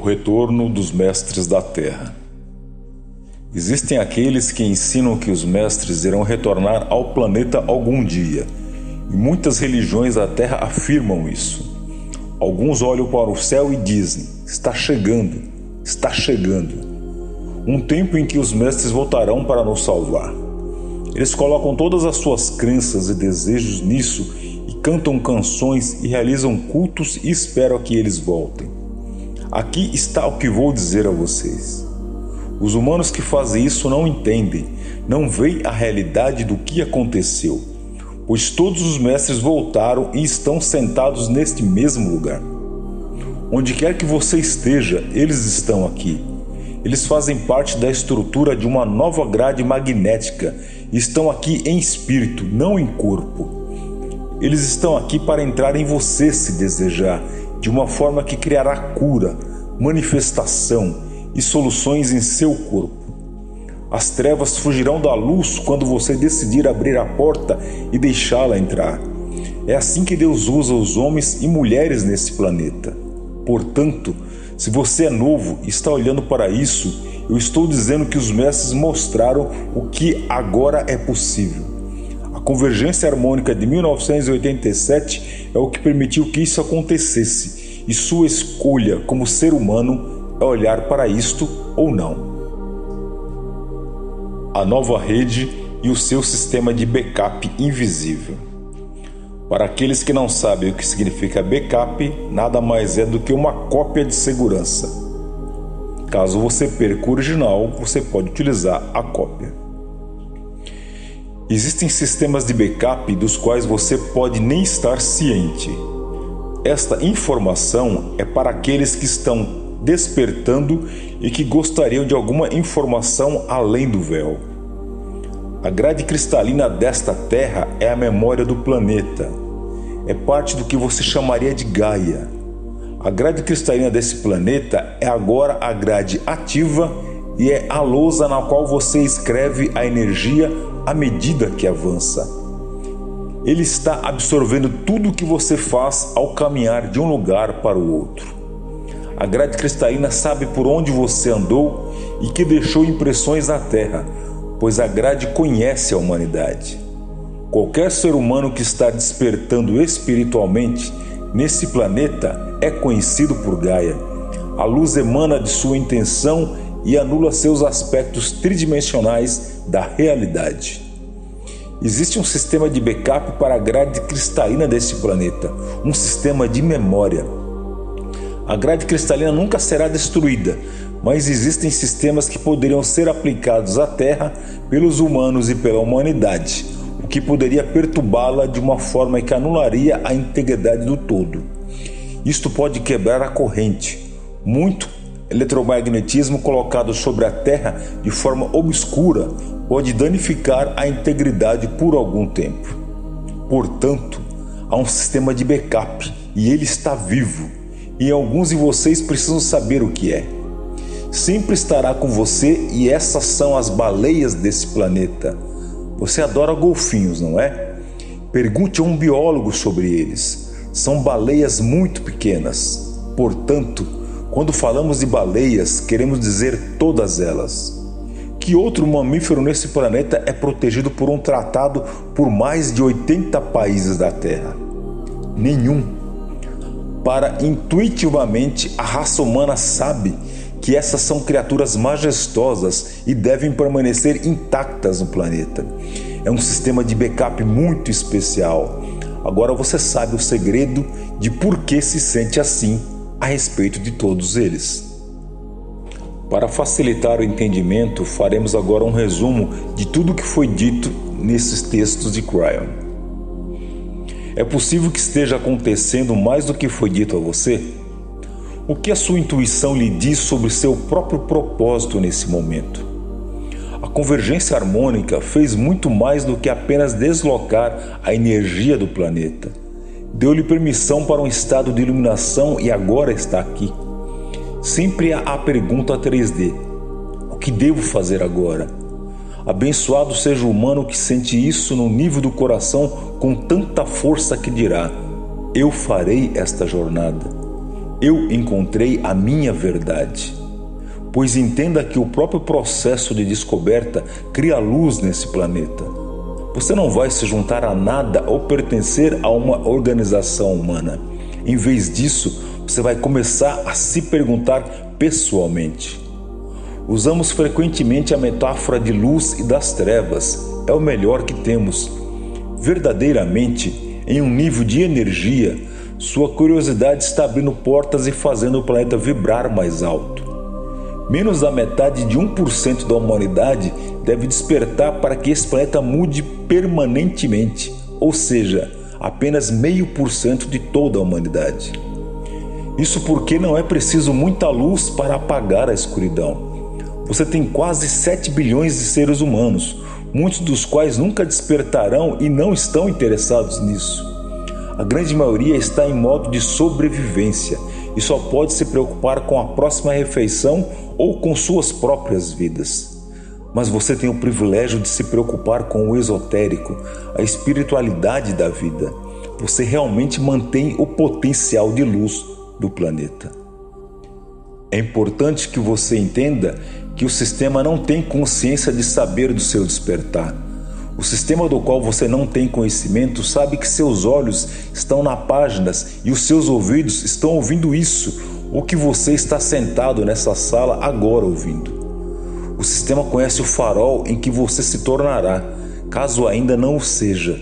retorno dos mestres da Terra. Existem aqueles que ensinam que os mestres irão retornar ao planeta algum dia, e muitas religiões da Terra afirmam isso. Alguns olham para o céu e dizem: está chegando, está chegando. Um tempo em que os mestres voltarão para nos salvar. Eles colocam todas as suas crenças e desejos nisso e cantam canções e realizam cultos e esperam que eles voltem. Aqui está o que vou dizer a vocês. Os humanos que fazem isso não entendem, não veem a realidade do que aconteceu, pois todos os mestres voltaram e estão sentados neste mesmo lugar. Onde quer que você esteja, eles estão aqui. Eles fazem parte da estrutura de uma nova grade magnética e estão aqui em espírito, não em corpo. Eles estão aqui para entrar em você se desejar, de uma forma que criará cura, manifestação e soluções em seu corpo. As trevas fugirão da luz quando você decidir abrir a porta e deixá-la entrar. É assim que Deus usa os homens e mulheres nesse planeta. Portanto, se você é novo e está olhando para isso, eu estou dizendo que os mestres mostraram o que agora é possível. A convergência harmônica de 1987 é o que permitiu que isso acontecesse, e sua escolha como ser humano é olhar para isto ou não. A nova rede e o seu sistema de backup invisível. Para aqueles que não sabem o que significa backup, nada mais é do que uma cópia de segurança. Caso você perca o original, você pode utilizar a cópia. Existem sistemas de backup dos quais você pode nem estar ciente. Esta informação é para aqueles que estão despertando e que gostariam de alguma informação além do véu. A grade cristalina desta Terra é a memória do planeta. É parte do que você chamaria de Gaia. A grade cristalina desse planeta é agora a grade ativa e é a lousa na qual você escreve a energia à medida que avança. Ele está absorvendo tudo o que você faz ao caminhar de um lugar para o outro. A grade cristalina sabe por onde você andou e que deixou impressões na Terra, pois a grade conhece a humanidade. Qualquer ser humano que está despertando espiritualmente nesse planeta é conhecido por Gaia. A luz emana de sua intenção e anula seus aspectos tridimensionais da realidade. Existe um sistema de backup para a grade cristalina deste planeta, um sistema de memória. A grade cristalina nunca será destruída, mas existem sistemas que poderiam ser aplicados à Terra pelos humanos e pela humanidade, o que poderia perturbá-la de uma forma que anularia a integridade do todo. Isto pode quebrar a corrente. Muito eletromagnetismo colocado sobre a Terra de forma obscura pode danificar a integridade por algum tempo. Portanto, há um sistema de backup e ele está vivo. E alguns de vocês precisam saber o que é. Sempre estará com você e essas são as baleias desse planeta. Você adora golfinhos, não é? Pergunte a um biólogo sobre eles. São baleias muito pequenas. Portanto, quando falamos de baleias, queremos dizer todas elas. Que outro mamífero nesse planeta é protegido por um tratado por mais de 80 países da Terra? Nenhum. Intuitivamente, a raça humana sabe que essas são criaturas majestosas e devem permanecer intactas no planeta. É um sistema de backup muito especial. Agora você sabe o segredo de por que se sente assim a respeito de todos eles. Para facilitar o entendimento, faremos agora um resumo de tudo o que foi dito nesses textos de Cryon. É possível que esteja acontecendo mais do que foi dito a você? O que a sua intuição lhe diz sobre seu próprio propósito nesse momento? A convergência harmônica fez muito mais do que apenas deslocar a energia do planeta. Deu-lhe permissão para um estado de iluminação e agora está aqui. Sempre há a pergunta 3D: o que devo fazer agora? Abençoado seja o humano que sente isso no nível do coração com tanta força que dirá: eu farei esta jornada. Eu encontrei a minha verdade. Pois entenda que o próprio processo de descoberta cria luz nesse planeta. Você não vai se juntar a nada ou pertencer a uma organização humana. Em vez disso, você vai começar a se perguntar pessoalmente. Usamos frequentemente a metáfora de luz e das trevas. É o melhor que temos. Verdadeiramente, em um nível de energia, sua curiosidade está abrindo portas e fazendo o planeta vibrar mais alto. Menos da metade de 1% da humanidade deve despertar para que esse planeta mude permanentemente, ou seja, apenas 0,5% de toda a humanidade. Isso porque não é preciso muita luz para apagar a escuridão. Você tem quase 7 bilhões de seres humanos, muitos dos quais nunca despertarão e não estão interessados nisso. A grande maioria está em modo de sobrevivência e só pode se preocupar com a próxima refeição ou com suas próprias vidas. Mas você tem o privilégio de se preocupar com o esotérico, a espiritualidade da vida. Você realmente mantém o potencial de luz do planeta. É importante que você entenda que o sistema não tem consciência de saber do seu despertar. O sistema do qual você não tem conhecimento sabe que seus olhos estão nas páginas e os seus ouvidos estão ouvindo isso, o que você está sentado nessa sala agora ouvindo. O sistema conhece o farol em que você se tornará, caso ainda não o seja.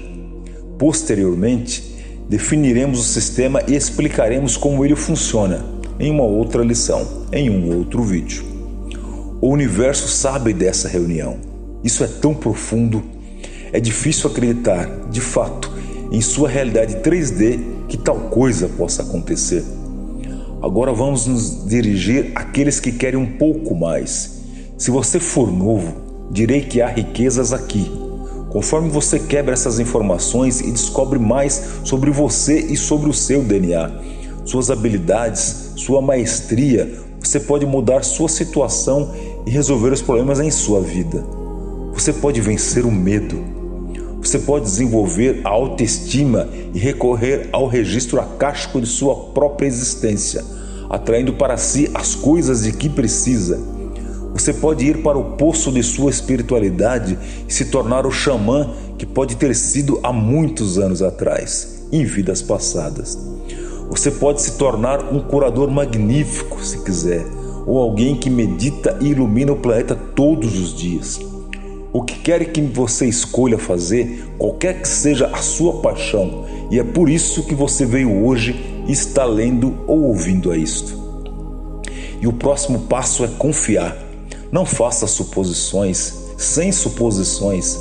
Posteriormente, definiremos o sistema e explicaremos como ele funciona em uma outra lição, em um outro vídeo. O universo sabe dessa reunião. Isso é tão profundo. É difícil acreditar, de fato, em sua realidade 3D que tal coisa possa acontecer. Agora vamos nos dirigir àqueles que querem um pouco mais. Se você for novo, direi que há riquezas aqui. Conforme você quebra essas informações e descobre mais sobre você e sobre o seu DNA, suas habilidades, sua maestria, você pode mudar sua situação e resolver os problemas em sua vida. Você pode vencer o medo. Você pode desenvolver a autoestima e recorrer ao registro acástico de sua própria existência, atraindo para si as coisas de que precisa. Você pode ir para o poço de sua espiritualidade e se tornar o xamã que pode ter sido há muitos anos atrás, em vidas passadas. Você pode se tornar um curador magnífico, se quiser, ou alguém que medita e ilumina o planeta todos os dias. O que quer que você escolha fazer, qualquer que seja a sua paixão, e é por isso que você veio hoje e está lendo ou ouvindo a isto. E o próximo passo é confiar. Não faça suposições, sem suposições.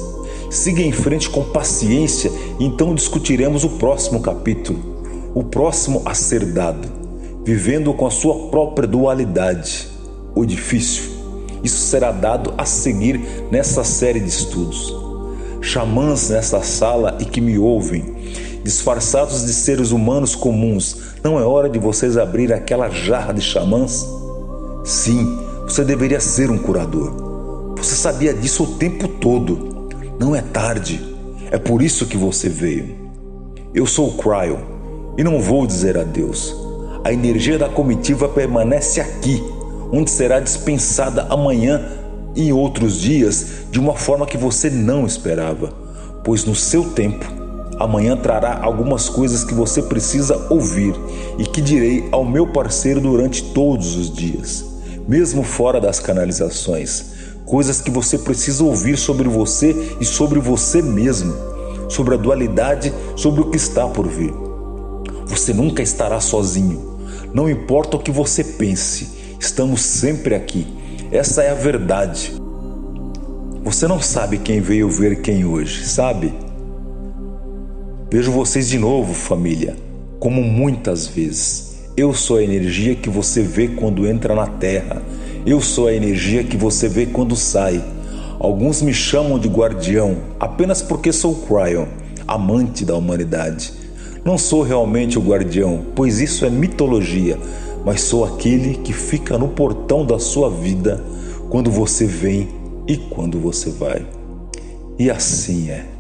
Siga em frente com paciência e então discutiremos o próximo capítulo, o próximo a ser dado, vivendo com a sua própria dualidade, o difícil. Isso será dado a seguir nessa série de estudos. Xamãs nessa sala e que me ouvem, disfarçados de seres humanos comuns, não é hora de vocês abrir aquela jarra de xamãs? Sim, você deveria ser um curador. Você sabia disso o tempo todo. Não é tarde. É por isso que você veio. Eu sou o Cryo e não vou dizer adeus. A energia da comitiva permanece aqui, onde será dispensada amanhã e em outros dias de uma forma que você não esperava, pois no seu tempo, amanhã trará algumas coisas que você precisa ouvir e que direi ao meu parceiro durante todos os dias, mesmo fora das canalizações, coisas que você precisa ouvir sobre você e sobre você mesmo, sobre a dualidade, sobre o que está por vir. Você nunca estará sozinho, não importa o que você pense. Estamos sempre aqui. Essa é a verdade. Você não sabe quem veio ver quem hoje, sabe? Vejo vocês de novo, família, como muitas vezes. Eu sou a energia que você vê quando entra na Terra. Eu sou a energia que você vê quando sai. Alguns me chamam de guardião, apenas porque sou Cryo, amante da humanidade. Não sou realmente o guardião, pois isso é mitologia, mas sou aquele que fica no portão da sua vida quando você vem e quando você vai. E assim é.